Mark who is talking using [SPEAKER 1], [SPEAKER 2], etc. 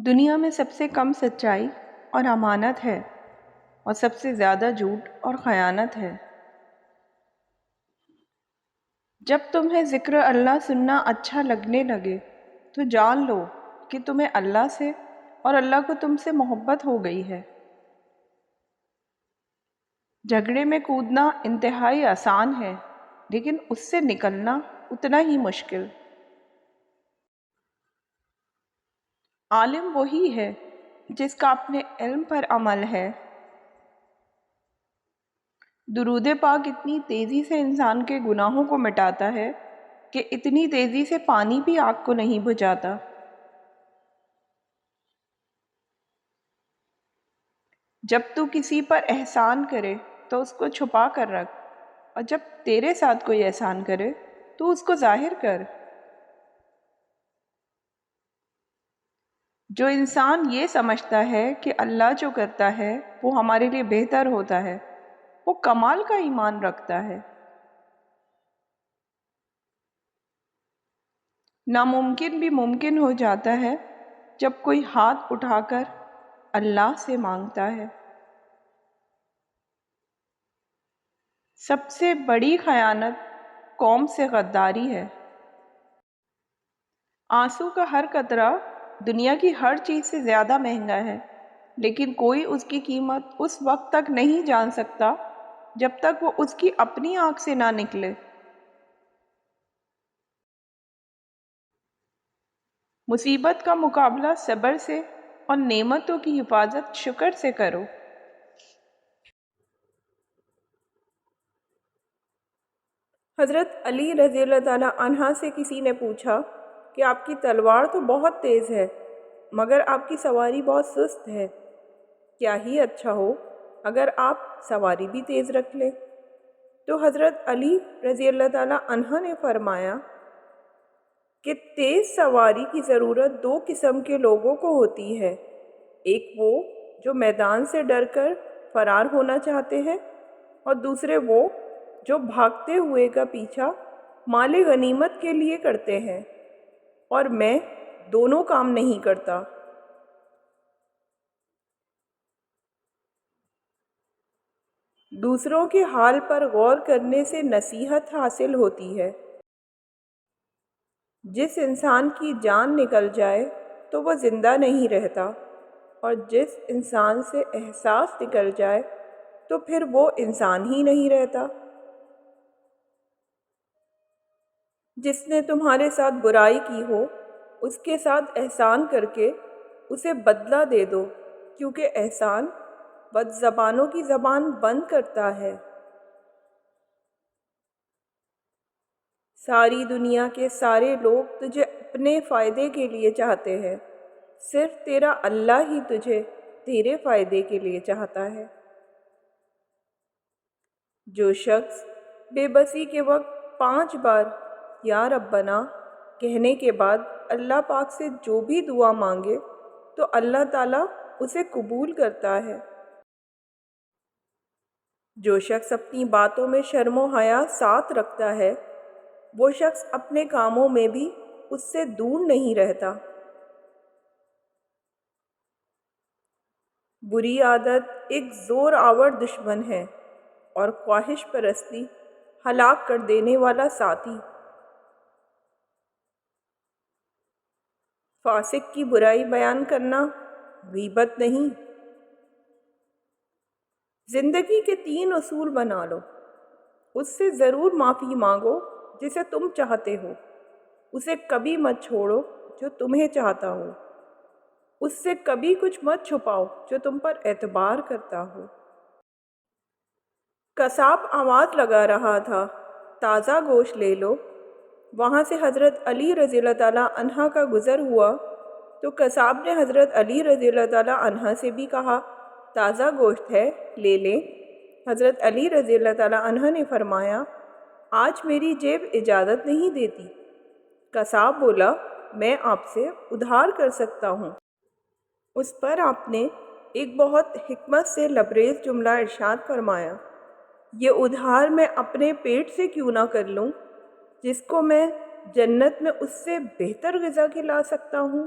[SPEAKER 1] دنیا میں سب سے کم سچائی اور امانت ہے اور سب سے زیادہ جھوٹ اور خیانت ہے۔ جب تمہیں ذکر اللہ سننا اچھا لگنے لگے تو جان لو کہ تمہیں اللہ سے اور اللہ کو تم سے محبت ہو گئی ہے۔ جھگڑے میں کودنا انتہائی آسان ہے لیکن اس سے نکلنا اتنا ہی مشکل۔ عالم وہی ہے جس کا اپنے علم پر عمل ہے۔ درود پاک اتنی تیزی سے انسان کے گناہوں کو مٹاتا ہے کہ اتنی تیزی سے پانی بھی آگ کو نہیں بجھاتا۔ جب تو کسی پر احسان کرے تو اس کو چھپا کر رکھ، اور جب تیرے ساتھ کوئی احسان کرے تو اس کو ظاہر کر۔ جو انسان یہ سمجھتا ہے کہ اللہ جو کرتا ہے وہ ہمارے لیے بہتر ہوتا ہے، وہ کمال کا ایمان رکھتا ہے۔ ناممکن بھی ممکن ہو جاتا ہے جب کوئی ہاتھ اٹھا کر اللہ سے مانگتا ہے۔ سب سے بڑی خیانت قوم سے غداری ہے۔ آنسو کا ہر قطرہ دنیا کی ہر چیز سے زیادہ مہنگا ہے، لیکن کوئی اس کی قیمت اس وقت تک نہیں جان سکتا جب تک وہ اس کی اپنی آنکھ سے نہ نکلے۔ مصیبت کا مقابلہ صبر سے اور نعمتوں کی حفاظت شکر سے کرو۔ حضرت علی رضی اللہ تعالیٰ عنہ سے کسی نے پوچھا کہ آپ کی تلوار تو بہت تیز ہے مگر آپ کی سواری بہت سست ہے، کیا ہی اچھا ہو اگر آپ سواری بھی تیز رکھ لیں؟ تو حضرت علی رضی اللہ تعالیٰ عنہ نے فرمایا کہ تیز سواری کی ضرورت دو قسم کے لوگوں کو ہوتی ہے، ایک وہ جو میدان سے ڈر کر فرار ہونا چاہتے ہیں، اور دوسرے وہ جو بھاگتے ہوئے کا پیچھا مال غنیمت کے لیے کرتے ہیں، اور میں دونوں کام نہیں کرتا۔ دوسروں کے حال پر غور کرنے سے نصیحت حاصل ہوتی ہے۔ جس انسان کی جان نکل جائے تو وہ زندہ نہیں رہتا، اور جس انسان سے احساس نکل جائے تو پھر وہ انسان ہی نہیں رہتا۔ جس نے تمہارے ساتھ برائی کی ہو اس کے ساتھ احسان کر کے اسے بدلہ دے دو، کیونکہ احسان بد زبانوں کی زبان بند کرتا ہے۔ ساری دنیا کے سارے لوگ تجھے اپنے فائدے کے لیے چاہتے ہیں، صرف تیرا اللہ ہی تجھے تیرے فائدے کے لیے چاہتا ہے۔ جو شخص بے بسی کے وقت 5 بار یا ربنا کہنے کے بعد اللہ پاک سے جو بھی دعا مانگے تو اللہ تعالیٰ اسے قبول کرتا ہے۔ جو شخص اپنی باتوں میں شرم و حیا ساتھ رکھتا ہے وہ شخص اپنے کاموں میں بھی اس سے دور نہیں رہتا۔ بری عادت ایک زور آور دشمن ہے اور خواہش پرستی ہلاک کر دینے والا ساتھی۔ فاسق کی برائی بیان کرنا غیبت نہیں۔ زندگی کے 3 اصول بنا لو۔ اس سے ضرور معافی مانگو جسے تم چاہتے ہو، اسے کبھی مت چھوڑو جو تمہیں چاہتا ہو، اس سے کبھی کچھ مت چھپاؤ جو تم پر اعتبار کرتا ہو۔ قصاب آواز لگا رہا تھا، تازہ گوشت لے لو۔ وہاں سے حضرت علی رضی اللہ تعالیٰ عنہ کا گزر ہوا تو قصاب نے حضرت علی رضی اللہ تعالیٰ عنہ سے بھی کہا، تازہ گوشت ہے، لے لیں۔ حضرت علی رضی اللہ تعالیٰ عنہ نے فرمایا، آج میری جیب اجازت نہیں دیتی۔ قصاب بولا، میں آپ سے ادھار کر سکتا ہوں۔ اس پر آپ نے ایک بہت حکمت سے لبریز جملہ ارشاد فرمایا، یہ ادھار میں اپنے پیٹ سے کیوں نہ کر لوں جس کو میں جنت میں اس سے بہتر غذا کھلا سکتا ہوں۔